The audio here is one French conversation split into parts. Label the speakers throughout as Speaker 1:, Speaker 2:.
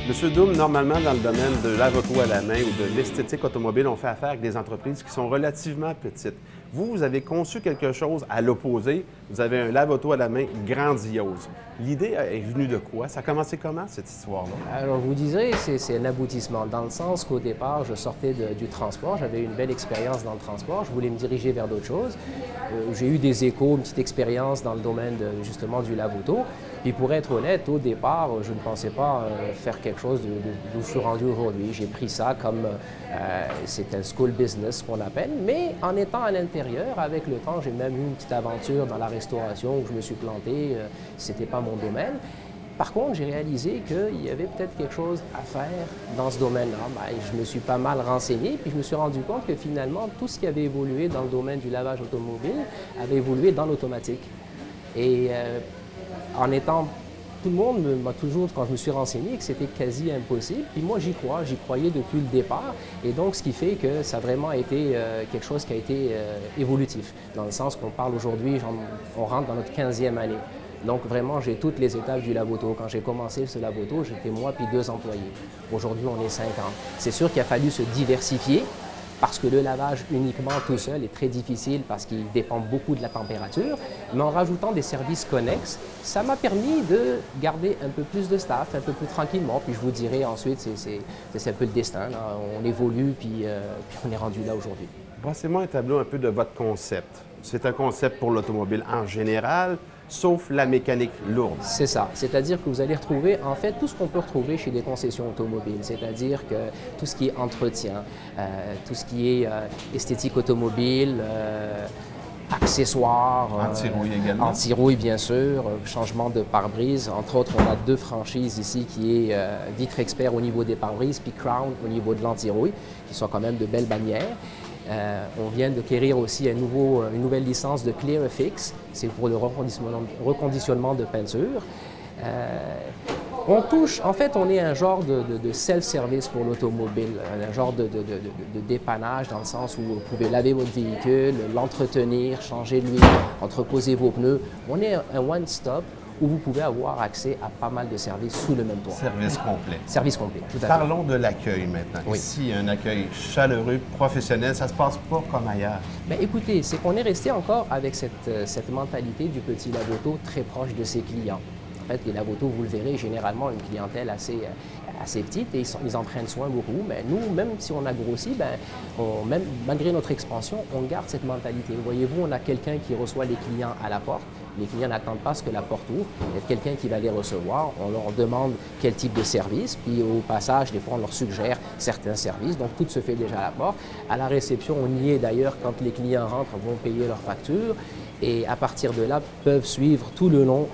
Speaker 1: Monsieur Doum, normalement, dans le domaine de lave-auto à la main ou de l'esthétique automobile, on fait affaire avec des entreprises qui sont relativement petites. Vous avez conçu quelque chose à l'opposé. Vous avez un lave-auto à la main grandiose. L'idée est venue de quoi? Ça a commencé comment, cette histoire-là?
Speaker 2: Alors, je vous dirais, c'est un aboutissement, dans le sens qu'au départ, je sortais du transport, j'avais une belle expérience dans le transport, je voulais me diriger vers d'autres choses. J'ai eu des échos, une petite expérience dans le domaine justement du lave-auto. Puis pour être honnête, au départ, je ne pensais pas faire quelque chose d'où je suis rendu aujourd'hui. J'ai pris ça comme c'est un school business qu'on appelle, mais en étant à l'intérieur, avec le temps, j'ai même eu une petite aventure dans la restauration où je me suis planté, c'était pas mon domaine. Par contre, j'ai réalisé qu'il y avait peut-être quelque chose à faire dans ce domaine-là. Je me suis pas mal renseigné, puis je me suis rendu compte que finalement, tout ce qui avait évolué dans le domaine du lavage automobile avait évolué dans l'automatique. Et en étant, tout le monde m'a toujours, quand je me suis renseigné, que c'était quasi impossible. Puis moi, j'y croyais depuis le départ. Et donc, ce qui fait que ça a vraiment été quelque chose qui a été évolutif. Dans le sens qu'on parle aujourd'hui, on rentre dans notre 15e année. Donc vraiment, j'ai toutes les étapes du lave-auto. Quand j'ai commencé ce lave-auto, j'étais moi puis 2 employés. Aujourd'hui, on est 50. C'est sûr qu'il a fallu se diversifier parce que le lavage uniquement tout seul est très difficile parce qu'il dépend beaucoup de la température. Mais en rajoutant des services connexes, ça m'a permis de garder un peu plus de staff, un peu plus tranquillement. Puis je vous dirai ensuite, c'est un peu le destin, là. On évolue puis on est rendu là aujourd'hui.
Speaker 1: Passez-moi un tableau un peu de votre concept. C'est un concept pour l'automobile en général, sauf la mécanique lourde.
Speaker 2: C'est ça. C'est-à-dire que vous allez retrouver, en fait, tout ce qu'on peut retrouver chez des concessions automobiles. C'est-à-dire que tout ce qui est entretien, tout ce qui est esthétique automobile, accessoires.
Speaker 1: Anti-rouille également.
Speaker 2: Anti-rouille, bien sûr. Changement de pare-brise. Entre autres, on a 2 franchises ici qui est Vitre Expert au niveau des pare-brises, puis Crown au niveau de l'anti-rouille, qui sont quand même de belles bannières. On vient d'acquérir aussi une nouvelle licence de ClearFix, c'est pour le reconditionnement de peinture. On touche, en fait, on est un genre de self-service pour l'automobile, un genre de dépannage dans le sens où vous pouvez laver votre véhicule, l'entretenir, changer l'huile, entreposer vos pneus. On est un one-stop où vous pouvez avoir accès à pas mal de services sous le même toit.
Speaker 1: Service complet.
Speaker 2: Service complet, tout à fait.
Speaker 1: Parlons de l'accueil maintenant.
Speaker 2: Oui.
Speaker 1: Ici, un accueil chaleureux, professionnel, ça ne se passe pas comme ailleurs.
Speaker 2: Bien, écoutez, c'est qu'on est resté encore avec cette mentalité du petit lave-auto très proche de ses clients. En fait, les lave-autos, vous le verrez, généralement une clientèle assez petite et ils en prennent soin beaucoup. Mais nous, même si on a grossi, même malgré notre expansion, on garde cette mentalité. Voyez-vous, on a quelqu'un qui reçoit les clients à la porte. Les clients n'attendent pas ce que la porte ouvre. Il y a quelqu'un qui va les recevoir. On leur demande quel type de service. Puis au passage, des fois, on leur suggère certains services. Donc, tout se fait déjà à la porte. À la réception, on y est d'ailleurs quand les clients rentrent, vont payer leurs factures. Et à partir de là, peuvent suivre tout le long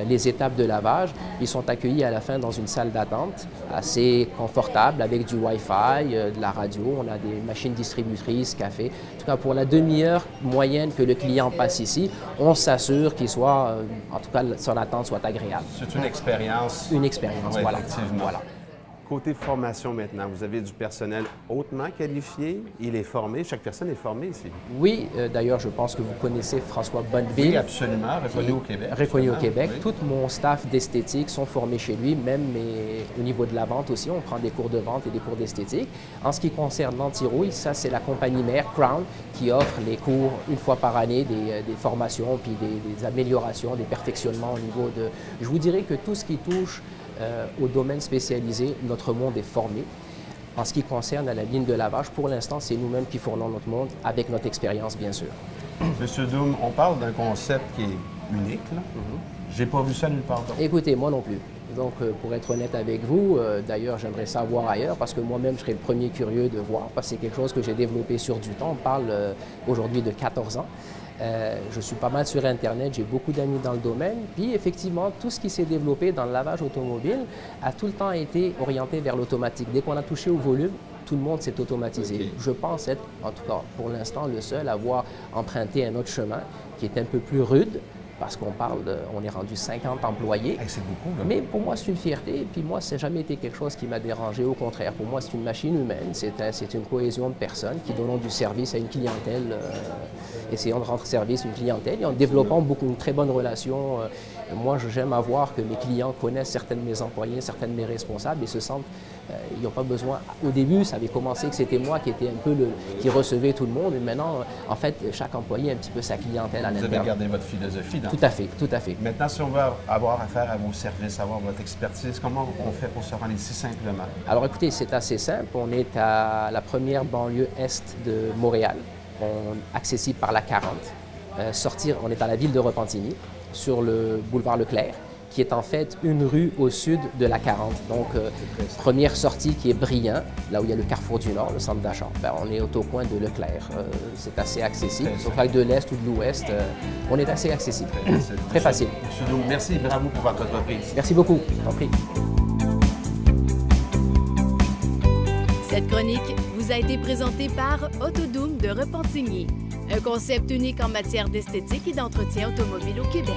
Speaker 2: les étapes de lavage. Ils sont accueillis à la fin dans une salle d'attente assez confortable avec du Wi-Fi, de la radio. On a des machines distributrices, café. En tout cas, pour la demi-heure moyenne que le client passe ici, on s'assure qu'il soit, en tout cas, son attente soit agréable.
Speaker 1: C'est une expérience.
Speaker 2: Une expérience,
Speaker 1: Oui,
Speaker 2: voilà.
Speaker 1: effectivement.
Speaker 2: Voilà.
Speaker 1: Côté formation maintenant, vous avez du personnel hautement qualifié. Il est formé. Chaque personne est formée ici.
Speaker 2: Oui, d'ailleurs, je pense que vous connaissez François Bonneville.
Speaker 1: Oui, absolument. Reconnu au Québec.
Speaker 2: Reconnu au Québec.
Speaker 1: Oui.
Speaker 2: Tout mon staff d'esthétique sont formés chez lui, même au niveau de la vente aussi. On prend des cours de vente et des cours d'esthétique. En ce qui concerne l'anti-rouille, ça, c'est la compagnie mère, Crown, qui offre les cours une fois par année, des formations, puis des améliorations, des perfectionnements au niveau de... Je vous dirais que tout ce qui touche au domaine spécialisé, notre monde est formé. En ce qui concerne la ligne de lavage, pour l'instant, c'est nous-mêmes qui fournons notre monde avec notre expérience, bien sûr.
Speaker 1: Monsieur Doum, on parle d'un concept qui est unique, là. J'ai pas vu ça nulle part d'autre.
Speaker 2: Écoutez, moi non plus. Donc, pour être honnête avec vous, d'ailleurs, j'aimerais ça voir ailleurs parce que moi-même, je serais le premier curieux de voir parce que c'est quelque chose que j'ai développé sur du temps. On parle aujourd'hui de 14 ans. Je suis pas mal sur Internet, j'ai beaucoup d'amis dans le domaine. Puis effectivement, tout ce qui s'est développé dans le lavage automobile a tout le temps été orienté vers l'automatique. Dès qu'on a touché au volume, tout le monde s'est automatisé.
Speaker 1: Okay.
Speaker 2: Je pense être, en tout cas pour l'instant, le seul à avoir emprunté un autre chemin qui est un peu plus rude, parce qu'on on est rendu 50 employés.
Speaker 1: Hey, c'est beaucoup, là.
Speaker 2: Mais pour moi, c'est une fierté. Et puis moi, ça n'a jamais été quelque chose qui m'a dérangé. Au contraire, pour moi, c'est une machine humaine. C'est une cohésion de personnes qui donnent du service à une clientèle, essayant de rendre service à une clientèle et en développant une très bonne relation. Moi, j'aime avoir que mes clients connaissent certains de mes employés, certains de mes responsables et se sentent, ils n'ont pas besoin. Au début, ça avait commencé que c'était moi qui était un peu qui recevait tout le monde. Et maintenant, en fait, chaque employé a un petit peu sa clientèle à l'interne.
Speaker 1: Vous avez gardé votre philosophie dans
Speaker 2: Tout à fait, tout à fait.
Speaker 1: Maintenant, si on veut avoir affaire à vos services, avoir votre expertise, comment on fait pour se rendre ici simplement?
Speaker 2: Alors écoutez, c'est assez simple. On est à la première banlieue est de Montréal, accessible par la 40. On est à la ville de Repentigny, sur le boulevard Leclerc, qui est en fait une rue au sud de la 40. Donc, première sortie qui est Brillant, là où il y a le Carrefour du Nord, le centre d'achat. On est au coin de Leclerc. C'est assez accessible. Sauf que de l'Est ou de l'Ouest, on est assez accessible. Très facile.
Speaker 1: Monsieur Doum, merci, bravo pour votre entreprise.
Speaker 2: Merci beaucoup. Je t'en prie.
Speaker 3: Cette chronique vous a été présentée par Autodoom de Repentigny, un concept unique en matière d'esthétique et d'entretien automobile au Québec.